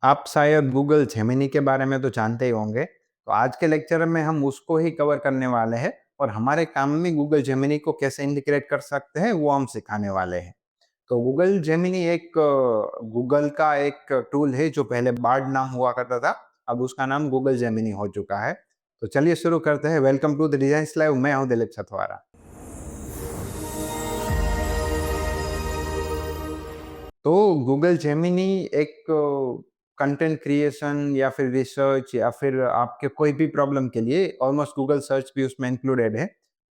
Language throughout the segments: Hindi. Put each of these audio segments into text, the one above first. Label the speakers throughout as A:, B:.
A: आप शायद गूगल जेमिनी के बारे में तो जानते ही होंगे, तो आज के लेक्चर में हम उसको ही कवर करने वाले हैं और हमारे काम में गूगल जेमिनी को कैसे इंटीग्रेट कर सकते हैं, वो हम सिखाने वाले हैं। तो गूगल जेमिनी एक गूगल का एक टूल है जो पहले बार्ड नाम हुआ करता था, अब उसका नाम गूगल जेमिनी हो चुका है। तो चलिए शुरू करते हैं। Welcome to the designs live, मैं हूं दिलीप सथवारा। तो गूगल जेमिनी एक कंटेंट क्रिएशन या फिर रिसर्च या फिर आपके कोई भी प्रॉब्लम के लिए ऑलमोस्ट गूगल सर्च भी उसमें इंक्लूडेड है।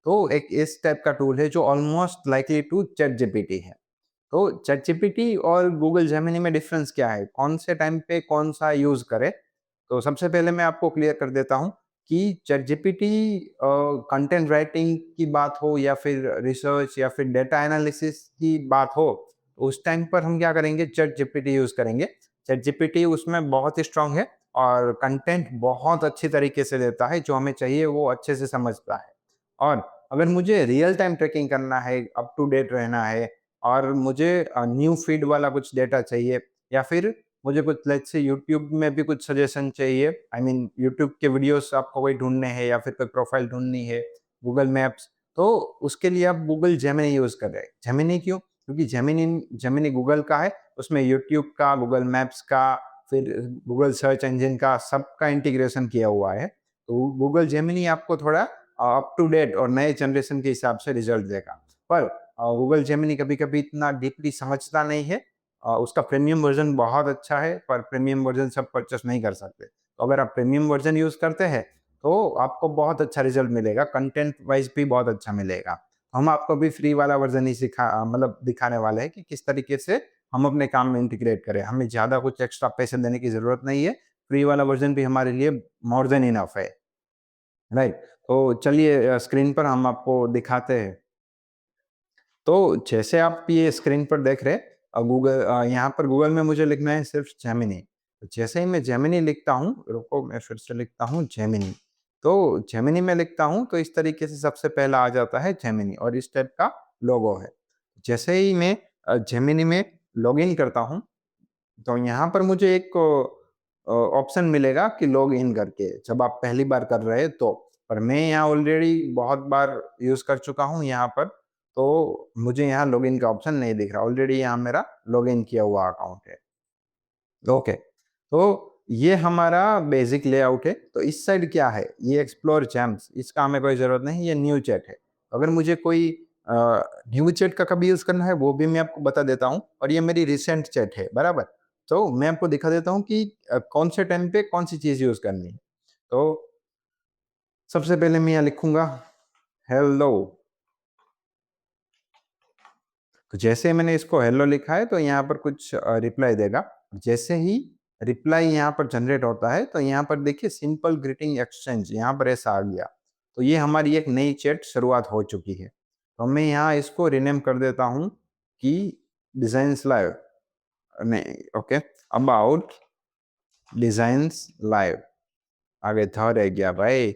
A: तो एक इस टाइप का टूल है जो almost likely to chat GPT है। तो चैट जीपीटी और गूगल जेमिनी में डिफरेंस क्या है, कौन से टाइम पे कौन सा यूज करें? तो सबसे पहले मैं आपको क्लियर कर देता हूँ कि चैट जीपीटी कंटेंट राइटिंग की बात हो या फिर रिसर्च या फिर डेटा एनालिसिस की बात हो, उस टाइम पर हम क्या करेंगे, चैट जीपीटी यूज करेंगे। चैट जीपीटी उसमें बहुत ही स्ट्रांग है और कंटेंट बहुत अच्छी तरीके से देता है, जो हमें चाहिए वो अच्छे से समझता है। और अगर मुझे रियल टाइम ट्रैकिंग करना है, अप टू डेट रहना है और मुझे न्यू फीड वाला कुछ डेटा चाहिए या फिर मुझे कुछ लेट्स से यूट्यूब में भी कुछ सजेशन चाहिए, आई मीन यूट्यूब के वीडियोस आपको कोई ढूंढने हैं या फिर कोई प्रोफाइल ढूंढनी है, गूगल मैप्स, तो उसके लिए आप गूगल जेमिनी यूज कर रहे हैं। जेमिनी क्यों? क्योंकि जेमिनी जेमिनी गूगल का है, उसमें यूट्यूब का, गूगल मैप्स का, फिर गूगल सर्च इंजन का सबका इंटीग्रेशन किया हुआ है। तो गूगल जेमिनी आपको थोड़ा अप टू डेट और नए जनरेशन के हिसाब से रिजल्ट देगा। पर गूगल जेमिनी कभी-कभी इतना डीपली समझता नहीं है। उसका प्रीमियम वर्ज़न बहुत अच्छा है, पर प्रीमियम वर्ज़न सब परचेस नहीं कर सकते। तो अगर आप प्रीमियम वर्ज़न यूज़ करते हैं, तो आपको बहुत अच्छा रिज़ल्ट मिलेगा, कंटेंट वाइज़ भी बहुत अच्छा मिलेगा। हम आपको भी फ्री वाला वर्ज़न ही मतलब दिखाने वाले हैं कि किस तरीके से हम अपने काम में इंटीग्रेट करें। हमें ज़्यादा कुछ एक्स्ट्रा पैसे देने की ज़रूरत नहीं है, फ्री वाला वर्ज़न भी हमारे लिए मोर देन इनफ है। राइट? तो चलिए स्क्रीन पर हम आपको दिखाते हैं। तो जैसे आप ये स्क्रीन पर देख रहे हैं, यहाँ पर गूगल में मुझे लिखना है सिर्फ जेमिनी। तो जैसे ही मैं जेमिनी लिखता हूँ, रुको मैं फिर से लिखता हूँ जेमिनी। तो जेमिनी में लिखता हूँ तो इस तरीके से सबसे पहला आ जाता है जेमिनी और इस टाइप का लोगो है। जैसे ही मैं जेमिनी में लॉगिन करता हूँ, तो यहाँ पर मुझे एक ऑप्शन मिलेगा कि लॉग इन करके, जब आप पहली बार कर रहे हैं तो। पर मैं यहाँ ऑलरेडी बहुत बार यूज़ कर चुका हूँ यहाँ पर, तो मुझे यहाँ लॉगिन का ऑप्शन नहीं दिख रहा। ऑलरेडी यहाँ मेरा लॉगिन किया हुआ अकाउंट है। ओके, तो ये हमारा बेसिक लेआउट है। तो इस साइड क्या है? ये एक्सप्लोर जैम्स, इसका हमें कोई ज़रूरत नहीं, ये न्यू चैट है। अगर मुझे कोई न्यू चैट का कभी यूज़ करना है, वो भी मैं आपको बता देता हूँ और ये मेरी रिसेंट चैट है, बराबर? तो मैं आपको दिखा देता हूँ कि कौन से टाइम पे कौन-सी चीज़ यूज़ करनी है। तो सबसे पहले मैं यहाँ लिखूँगा हेलो। तो जैसे मैंने इसको हेलो लिखा है तो यहाँ पर कुछ रिप्लाई देगा। जैसे ही रिप्लाई यहाँ पर जनरेट होता है तो यहाँ पर देखिए सिंपल ग्रीटिंग एक्सचेंज, यहाँ पर ऐसा आ गया। तो ये हमारी एक नई चैट शुरुआत हो चुकी है। तो मैं यहाँ इसको रीनेम कर देता हूँ कि डिजाइन्स लाइव, नहीं, ओके, अबाउट डिजाइन्स लाइव। आगे था रह गया भाई,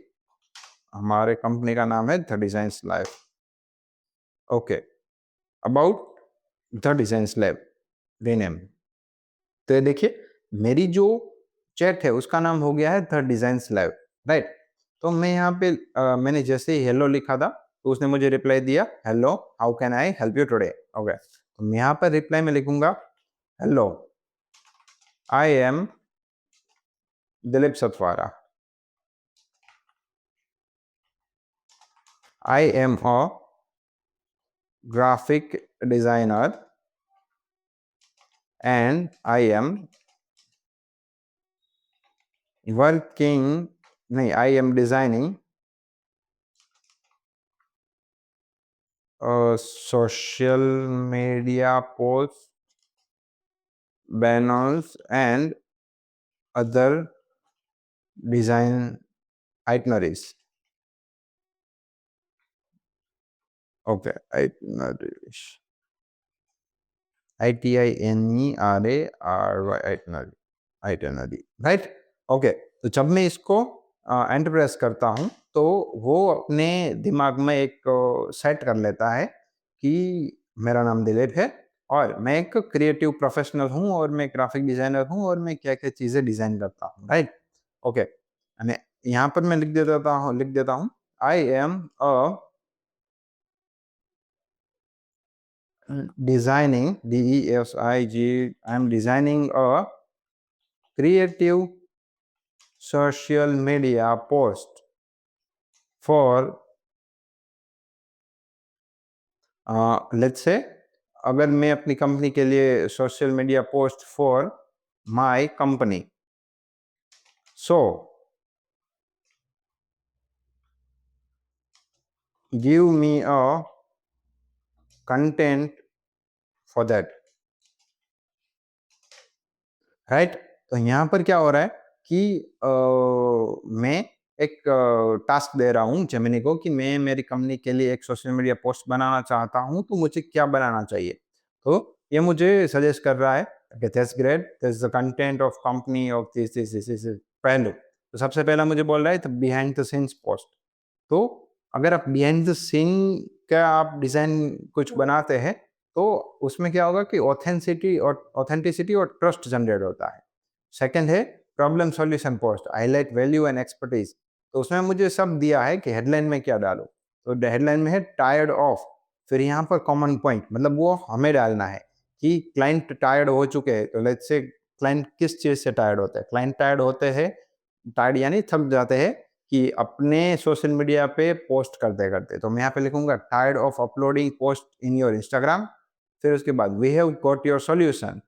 A: हमारे कंपनी का नाम है the designs live. Okay, about the designs lab, rename. तो ये देखिए मेरी जो चैट है उसका नाम हो गया है द डिजाइन्स लैब, राइट? तो मैं यहाँ पे मैंने जैसे ही हेलो लिखा था तो उसने मुझे रिप्लाई दिया, hello, how can I help you today? Okay, तो मैं यहाँ पर रिप्लाई में लिखूंगा, hello, I am Dilip Satvara, I am a graphic designer and I am working, नहीं, I am designing social media posts, banners, and other design itineraries. Okay, itineraries. ITINERARY, itinerary, itinerary, right? Okay, तो जब मैं इसको एंटर प्रेस करता हूँ तो वो अपने दिमाग में एक सेट कर लेता है कि मेरा नाम दिलीप है और मैं एक क्रिएटिव प्रोफेशनल हूँ और मैं ग्राफिक डिजाइनर हूँ और मैं क्या-क्या चीज़ें डिज़ाइन करता हूँ, राइट? ओके, અને यहाँ पर मैं लिख देता हूँ, आई am a designing, DESIG, I'm designing a creative social media post for let's say अगर मैं अपनी कंपनी के लिए social media post for my company, so give me a content for that, right? तो यहाँ पर क्या हो रहा है कि मैं एक टास्क दे रहा हूँ जेमिनी को कि मैं मेरी कंपनी के लिए एक सोशल मीडिया पोस्ट बनाना चाहता हूँ, तो मुझे क्या बनाना चाहिए? तो ये मुझे सजेस्ट कर रहा है, okay that's great, that's the content of company of this पहलू। तो सबसे पहला मुझे बोल रहा है, तो बिहाइंड द सीन्स पोस्ट। तो अगर आप बिहाइंड द सीन का आप डिज़ाइन कुछ बनाते हैं, तो उसमें क्या होगा कि ऑथेंटिसिटी और ट्रस्ट जनरेट होता है। सेकंड है problem solution post, highlight value and expertise. तो उसमें मुझे सब दिया है कि हेडलाइन में क्या डालो। तो हेडलाइन में है टायर्ड ऑफ, फिर यहाँ पर कॉमन पॉइंट मतलब वो हमें डालना है कि क्लाइंट टायर्ड हो चुके हैं। तो लेट्स से क्लाइंट किस चीज़ से टायर्ड होते हैं? क्लाइंट टायर्ड होते हैं, टायर्ड यानी थक जाते हैं कि अपने सोशल मीडिया पे पोस्ट करते करते। तो मैं यहाँ पे लिखूंगा tired of uploading post in your Instagram, फिर उसके बाद we have got your solution.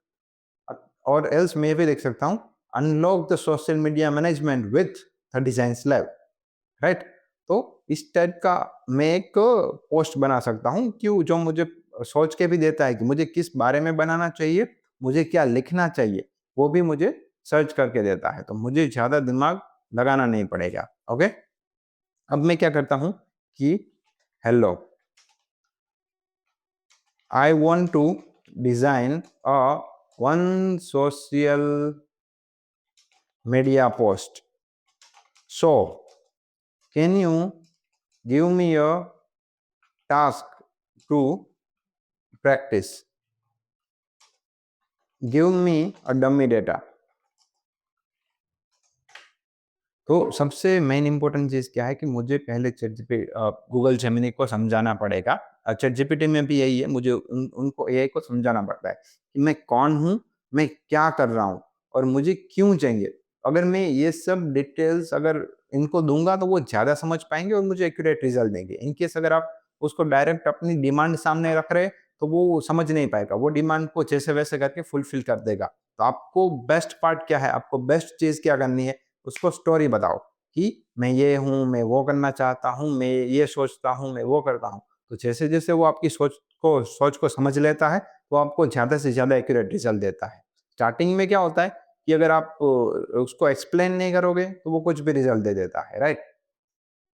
A: और एल्स मैं भी देख सकता हूँ unlock the social media management with the design lab, right? तो इस टाइप का मैं एक पोस्ट बना सकता हूँ क्यों, जो मुझे सोच के भी देता है कि मुझे किस बारे में बनाना चाहिए, मुझे क्या लिखना चाहिए, वो भी मुझे सर्च करके देता है। तो मुझे ज़्यादा दिमाग लगाना नहीं पड़ेगा। ओके, अब मैं क्या करता हूँ कि hello, I want to design a one social media post. So, can you give me a task to practice? Give me a dummy data. तो सबसे मेन इंपॉर्टेंट चीज़ क्या है कि मुझे पहले गूगल जेमिनी को समझाना पड़ेगा। चैट जीपीटी में भी यही है, मुझे उनको एआई को समझाना पड़ता है कि मैं कौन हूँ, मैं क्या कर रहा हूँ और मुझे क्यों चाहिए। अगर मैं ये सब डिटेल्स अगर इनको दूंगा तो वो ज़्यादा समझ पाएंगे और मुझे एक्यूरेट रिजल्ट देंगे। इन केस अगर आप उसको डायरेक्ट अपनी डिमांड सामने रख रहे तो वो समझ नहीं पाएगा, वो डिमांड को जैसे वैसे करके फुलफिल कर देगा। तो आपको बेस्ट पार्ट क्या है, आपको बेस्ट चीज़ क्या करनी है, उसको स्टोरी बताओ कि मैं ये हूँ, मैं वो करना चाहता हूँ, मैं ये सोचता हूँ, मैं वो करता हूँ। तो जैसे-जैसे वो आपकी सोच को समझ लेता है, वो आपको ज़्यादा से ज़्यादा एक्यूरेट रिज़ल्ट देता है। स्टार्टिंग में क्या होता है कि अगर आप उसको एक्सप्लेन नहीं करोगे, तो वो कुछ भी रिज़ल्ट दे देता है, राइट?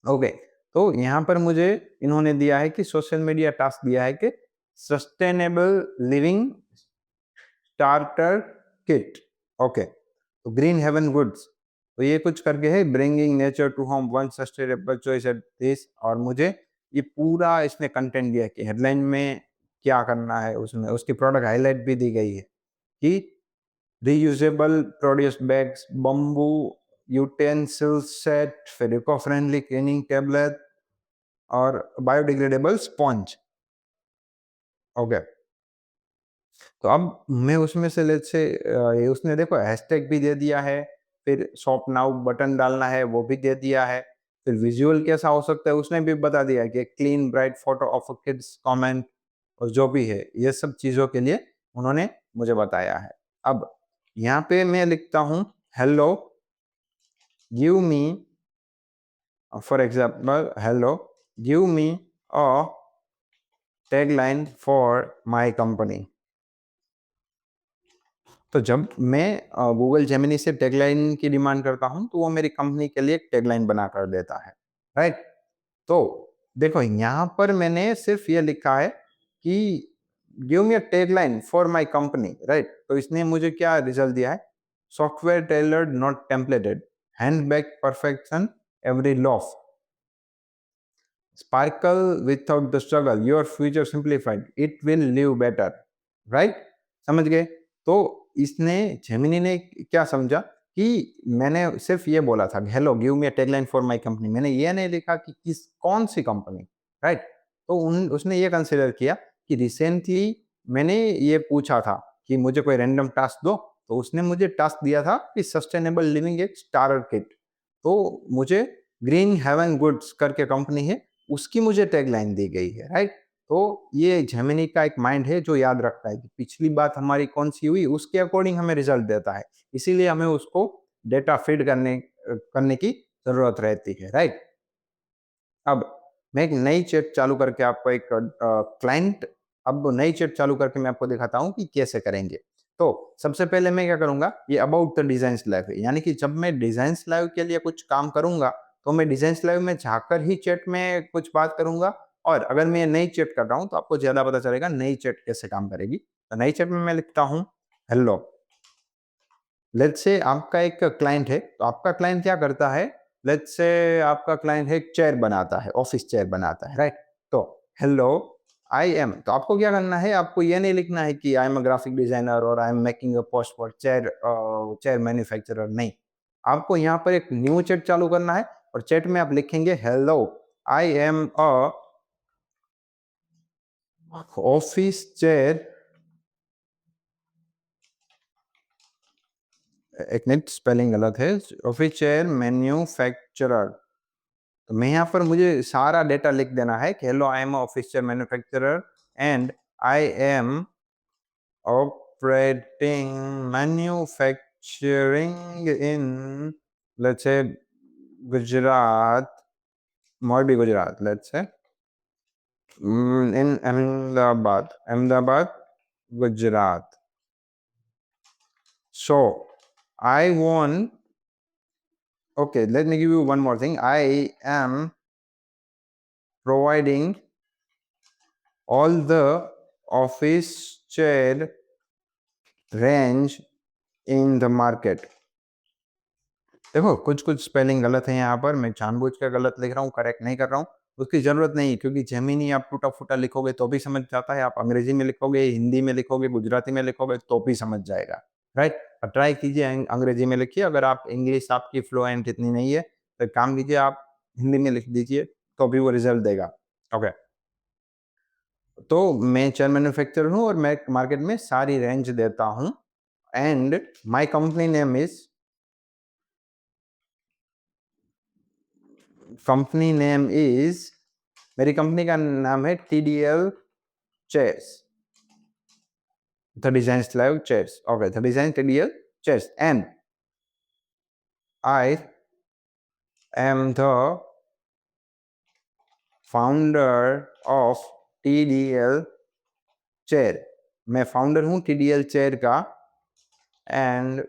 A: ओके, तो यहाँ पर मुझे इन्होंने दिया है कि सोशल मीडिया टास्क दिया है कि sustainable living starter kit. Okay, तो ग्रीन हेवन गुड्स, तो ये कुछ करके है bringing nature to home one sustainable choice at this. और मुझे ये पूरा इसने कंटेंट दिया है कि हेडलाइन में क्या करना है, उसमें उसकी प्रोडक्ट हाईलाइट भी दी गई है कि reusable produce bags, bamboo utensil set, फिर इको फ्रेंडली क्लीनिंग टेबलेट और बायोडिग्रेडेबल स्पॉन्ज। ओके, तो अब मैं उसमें से लेट्स से ये उसने देखो हैशटैग भी दे दिया है, फिर शॉप नाउ बटन डालना है वो भी दे दिया है, फिर विजुअल कैसा हो सकता है उसने भी बता दिया है कि clean bright photo of a kids comment और जो भी है ये सब चीज़ों के लिए उन्होंने मुझे बताया है। अब यहाँ पे मैं लिखता हूँ hello, give me, for example hello, give me a tagline for my company. तो जब मैं गूगल जेमिनी से टैगलाइन की डिमांड करता हूँ, तो वो मेरी कंपनी के लिए एक टैगलाइन बना कर देता है, राइट? तो देखो यहाँ पर मैंने सिर्फ ये लिखा है कि give me a tagline for my company, right? तो इसने मुझे क्या रिजल्ट दिया है, software tailored not templated, handbag perfection every laugh, sparkle without the struggle, your future simplified, it will live better, right? समझ गए? तो इसने जेमिनी ने क्या समझा कि मैंने सिर्फ़ ये बोला था, hello give me a tagline for my company. मैंने ये नहीं लिखा कि कौन-सी कंपनी, राइट? तो उन उसने ये कंसीडर किया कि रिसेंटली मैंने ये पूछा था कि मुझे कोई रैंडम टास्क दो, तो उसने मुझे टास्क दिया था कि सस्टेनेबल लिविंग एक स्टारर किट। तो मुझे ग्रीन हेवन गुड्स करके कंपनी है, उसकी मुझे टैगलाइन दी गई है, राइट? तो ये जेमिनी का एक माइंड है जो याद रखता है कि पिछली बात हमारी कौन-सी हुई, उसके अकॉर्डिंग हमें रिज़ल्ट देता है। इसीलिए हमें उसको डेटा फीड करने की ज़रूरत रहती है, राइट? अब मैं एक नई चैट चालू करके आपको एक क्लाइंट अब नई चैट चालू करके मैं आपको दिखाता हूँ कि कैसे करेंगे। तो सबसे पहले मैं क्या करूँगा, ये अबाउट द डिज़ाइन्स लाइव है, यानी कि जब मैं डिज़ाइन्स लाइव के लिए कुछ काम करूँगा, तो मैं डिज़ाइन्स लाइव में जाकर ही चैट में कुछ बात करूँगा और अगर मैं नई चैट कर रहा हूँ, तो आपको ज़्यादा पता चलेगा नई चैट कैसे काम करेगी। तो नई चैट में मैं लिखता हूँ, हेलो। लेट्स से आपका एक क्लाइंट है, तो आपका क्लाइंट क्या करता है, लेट्स से आपका क्लाइंट है एक चेयर बनाता है, ऑफिस चेयर बनाता है, राइट? तो हेलो, आई एम, तो आपको क्या करना है, आपको ये नहीं लिखना है कि I am a graphic designer और I am making a post for chair manufacturer, नहीं। आपको यहाँ पर एक न्यू चैट चालू करना है और चैट में आप लिखेंगे hello, I am a office chair, एक मिनट स्पेलिंग गलत है, ऑफिस चेयर मैन्युफैक्चरर। तो मैं यहाँ पर मुझे सारा डेटा लिख देना है कि hello I M official manufacturer and I M operating manufacturing in, let's say, Gujarat, Morbi Gujarat, let's say, in Ahmedabad, Ahmedabad Gujarat. So I want, okay, let me give you one more thing. I am providing all the office chair range in the market. देखो कुछ-कुछ स्पेलिंग गलत है यहाँ पर, मैं जानबूझ के गलत लिख रहा हूँ, करेक्ट नहीं कर रहा हूँ। उसकी ज़रूरत नहीं है क्योंकि जेमिनी आप टूटा-फूटा लिखोगे तो भी समझ जाता है, आप अंग्रेज़ी में लिखोगे, हिंदी में लिखोगे, गुजराती में लिखोगे तो भी समझ जाएगा, राइट? ट्राई कीजिए अंग्रेज़ी में लिखिए, अगर आप इंग्लिश आपकी फ्लुएंट इतनी नहीं है, तो एक काम कीजिए आप हिंदी में लिख दीजिए, तो भी वो रिज़ल्ट देगा। ओके। तो मैं चेयर मैन्युफैक्चरर हूँ और मैं मार्केट में सारी रेंज देता हूँ and my company name is, मेरी कंपनी का नाम है TDL chairs, the design live chairs. Okay, the design TDL chairs and I am the founder of TDL chair, मैं फाउंडर हूँ टीडीएल चेयर का एंड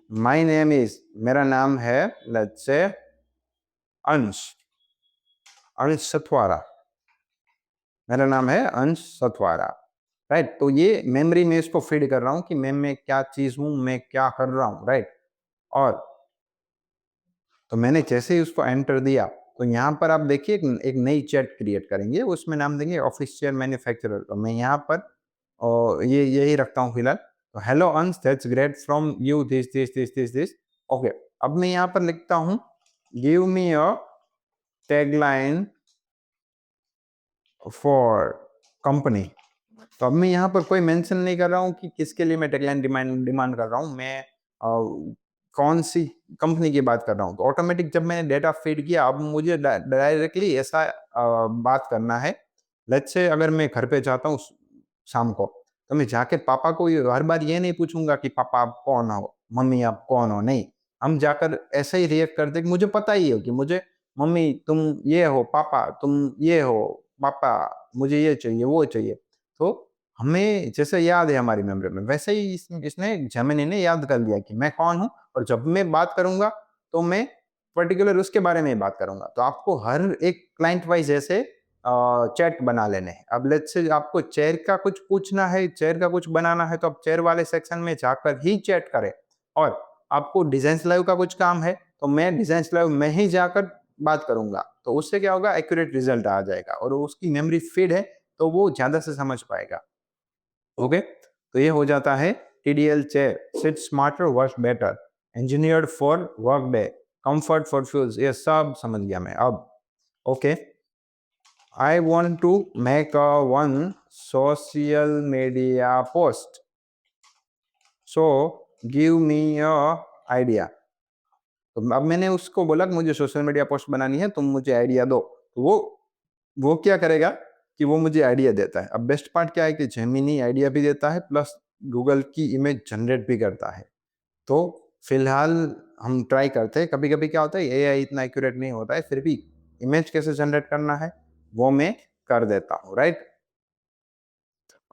A: माय नेम इज, मेरा नाम है लेट्स से अंश, अंश सथवारा, मेरा नाम है अंश सथवारा, राइट? तो ये मेमोरी में इसको फीड कर रहा हूँ कि मैं क्या चीज़ हूँ, मैं क्या कर रहा हूँ, राइट? और तो मैंने जैसे ही उसको एंटर दिया, तो यहाँ पर आप देखिए एक नई चैट क्रिएट करेंगे, उसमें नाम देंगे ऑफिस चेयर मैन्युफैक्चरर। तो मैं यहाँ पर ये यही रखता हूँ फिलहाल। तो हेलो अंश, that's great from you, this. Okay, अब मैं यहाँ पर लिखता हूँ give me a tagline for company. तो अब मैं यहाँ पर कोई मेंशन नहीं कर रहा हूँ कि किसके लिए मैं टैगलाइन डिमांड डिमांड कर रहा हूँ, मैं कौन सी कंपनी की बात कर रहा हूँ। तो ऑटोमेटिक जब मैंने डेटा फीड किया, अब मुझे डायरेक्टली ऐसा बात करना है। लेट्स से अगर मैं घर पे जाता हूँ शाम को, तो मैं जाके पापा को हर बार ये नहीं पूछूंगा कि पापा आप कौन हो, मम्मी आप कौन हो, नहीं। हम जाकर ऐसे ही रिएक्ट करते कि मुझे पता ही हो कि मुझे, मम्मी तुम ये हो, पापा तुम ये हो, पापा मुझे ये चाहिए, वो चाहिए। तो हमें जैसे याद है हमारी मेमोरी में, वैसे ही इसने जेमिनी ने याद कर लिया कि मैं कौन हूँ और जब मैं बात करूँगा तो मैं पर्टिकुलर उसके बारे में ही बात करूँगा। तो आपको हर एक क्लाइंट वाइज़ ऐसे चैट बना लेने हैं। अब लेट्स से आपको चेयर का कुछ पूछना है, चेयर का कुछ बनाना है, तो आप चेयर वाले सेक्शन में जाकर ही चैट करें। और आपको डिज़ाइन्स लाइव का कुछ काम है, तो मैं डिज़ाइन्स लाइव में ही जाकर बात करूँगा। तो उससे क्या होगा, एक्यूरेट रिज़ल्ट आ जाएगा और उसकी मेमोरी फीड है, तो वो ज़्यादा से समझ पाएगा। ओके, तो ये हो जाता है TDL chair, sit smarter work better, engineered for work day, comfort for fuse, ये सब समझ गया मैं अब। Okay, I want to make a one social media post, so give me a idea. तो अब मैंने उसको बोला कि मुझे सोशल मीडिया पोस्ट बनानी है, तुम मुझे आइडिया दो। तो वो क्या करेगा कि वो मुझे आइडिया देता है। अब बेस्ट पार्ट क्या है कि जेमिनी आइडिया भी देता है प्लस गूगल की इमेज जनरेट भी करता है। तो फिलहाल हम ट्राई करते हैं। कभी-कभी क्या होता है एआई इतना एक्यूरेट नहीं होता है, फिर भी इमेज कैसे जनरेट करना है वो मैं कर देता हूँ, राइट?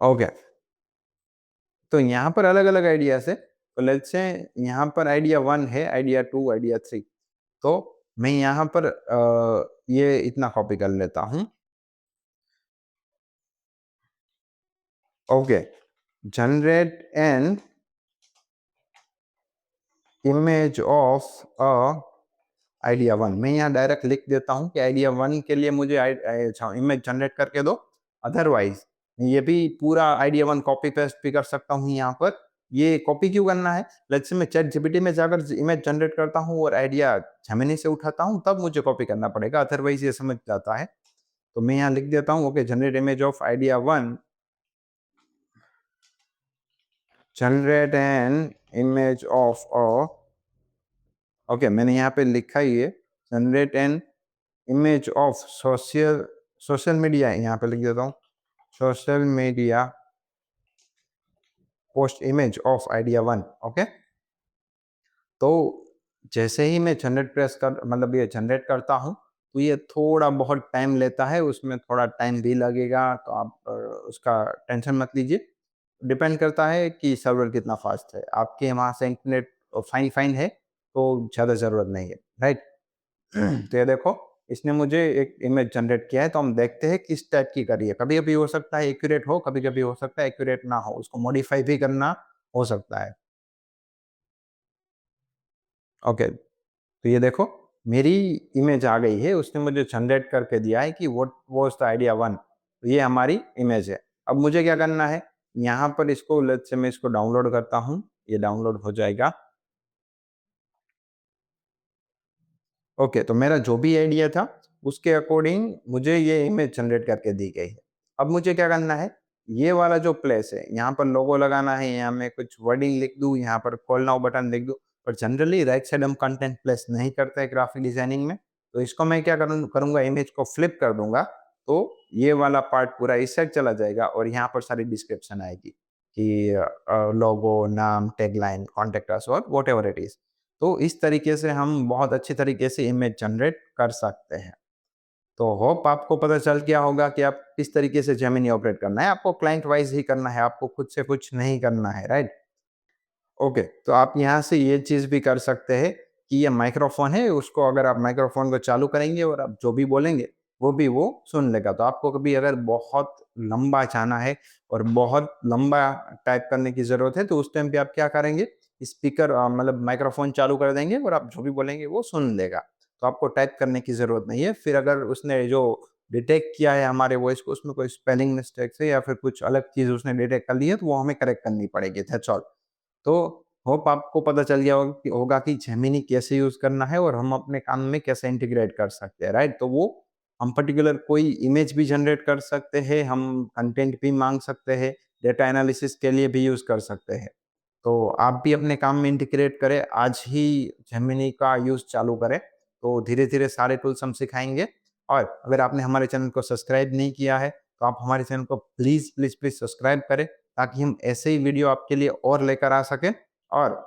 A: ओके, तो यहाँ पर अलग-अलग आइडियाज़ है। तो लेट्स से यहाँ पर आइडिया 1 है, आइडिया 2, आइडिया 3। तो मैं यहाँ पर ये इतना कॉपी कर लेता हूँ। Okay, generate an image of a idea 1, मैं यहाँ डायरेक्ट लिख देता हूँ कि आइडिया 1 के लिए मुझे अच्छा इमेज जनरेट करके दो। अदरवाइज ये भी पूरा आइडिया 1 कॉपी पेस्ट भी कर सकता हूँ यहाँ पर। ये कॉपी क्यों करना है? लेट्स से मैं चैट जीपीटी में जाकर इमेज जनरेट करता हूँ और आइडिया जेमिनी से उठाता हूँ, तब मुझे कॉपी करना पड़ेगा, अदरवाइज ये समझ जाता है। तो मैं यहाँ लिख देता हूँ okay, generate image of idea 1, generate an image of a, okay मैंने यहाँ पे लिखा ही है, generate an image of social media, यहाँ पे लिख देता हूँ social media post image of idea 1। Okay, तो जैसे ही मैं जनरेट प्रेस कर मतलब ये जनरेट करता हूँ, तो ये थोड़ा बहुत टाइम लेता है, उसमें थोड़ा टाइम भी लगेगा, तो आप उसका टेंशन मत लीजिए। डिपेंड करता है कि सर्वर कितना फास्ट है। आपके वहाँ से इंटरनेट फाइन है, तो ज़्यादा ज़रूरत नहीं है, राइट? तो ये देखो, इसने मुझे एक इमेज जनरेट किया है, तो हम देखते हैं किस टाइप की करी है। कभी-कभी हो सकता है एक्यूरेट हो, कभी-कभी हो सकता है एक्यूरेट ना हो, उसको मॉडिफाई भी करना हो सकता है। ओके, तो ये देखो मेरी इमेज आ गई है, उसने मुझे जनरेट करके दिया है कि व्हाट वाज़ द आइडिया 1, तो ये हमारी इमेज है। अब मुझे क्या करना है, यहाँ पर इसको लेट्स से मैं इसको डाउनलोड करता हूँ, ये डाउनलोड हो जाएगा। ओके, तो मेरा जो भी आइडिया था, उसके अकॉर्डिंग मुझे ये इमेज जनरेट करके दी गई है। अब मुझे क्या करना है, ये वाला जो प्लेस है, यहाँ पर लोगो लगाना है, यहाँ मैं कुछ वर्डिंग लिख दूँ, यहाँ पर कॉल नाउ बटन लिख दूँ, पर जनरली राइट साइड हम कंटेंट प्लेस नहीं करते हैं ग्राफिक डिज़ाइनिंग में। तो इसको मैं क्या करूँगा, इमेज को फ्लिप कर दूँगा, तो ये वाला पार्ट पूरा इस साइड चला जाएगा और यहाँ पर सारी डिस्क्रिप्शन आएगी कि लोगो, नाम, टैगलाइन, कॉन्टैक्ट अस और व्हाटएवर इट इज़। तो इस तरीके से हम बहुत अच्छी तरीके से इमेज जनरेट कर सकते हैं। तो होप आपको पता चल गया होगा कि आप किस तरीके से जेमिनी ऑपरेट करना है। आपको क्लाइंट वाइज़ ही करना है, आपको खुद से कुछ नहीं करना है, राइट? ओके, तो आप यहाँ से ये चीज़ भी कर सकते हैं कि ये माइक्रोफ़ोन है, उसको अगर आप माइक्रोफ़ोन को चालू करेंगे और आप जो भी बोलेंगे, वो भी वो सुन लेगा। तो आपको कभी अगर बहुत लंबा जाना है और बहुत लंबा टाइप करने की ज़रूरत है, तो उस टाइम पे आप क्या करेंगे, स्पीकर मतलब माइक्रोफ़ोन चालू कर देंगे और आप जो भी बोलेंगे, वो सुन लेगा। तो आपको टाइप करने की ज़रूरत नहीं है। फिर अगर उसने जो डिटेक्ट किया है हमारे वॉइस को, उसमें कोई स्पेलिंग मिस्टेक्स है या फिर कुछ अलग चीज़ उसने डिटेक्ट कर ली है, तो वो हमें करेक्ट करनी पड़ेगी, दैट्स ऑल। तो होप आपको पता चल गया होगा कि जेमिनी कैसे यूज़ करना है और हम अपने काम में कैसे इंटीग्रेट कर सकते हैं, राइट? तो वो हम पर्टिकुलर कोई इमेज भी जनरेट कर सकते हैं, हम कंटेंट भी माँग सकते हैं, डेटा एनालिसिस के लिए भी यूज़ कर सकते हैं। तो आप भी अपने काम में इंटीग्रेट करें, आज ही जेमिनी का यूज़ चालू करें, तो धीरे-धीरे सारे टूल्स हम सिखाएँगे। और अगर आपने हमारे चैनल को सब्सक्राइब नहीं किया है, तो आप हमारे चैनल को प्लीज़, प्लीज़, प्लीज़ सब्सक्राइब करें, ताकि हम ऐसे ही वीडियो आपके लिए और लेकर आ सकें। और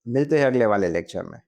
A: मिलते हैं अगले वाले लेक्चर में।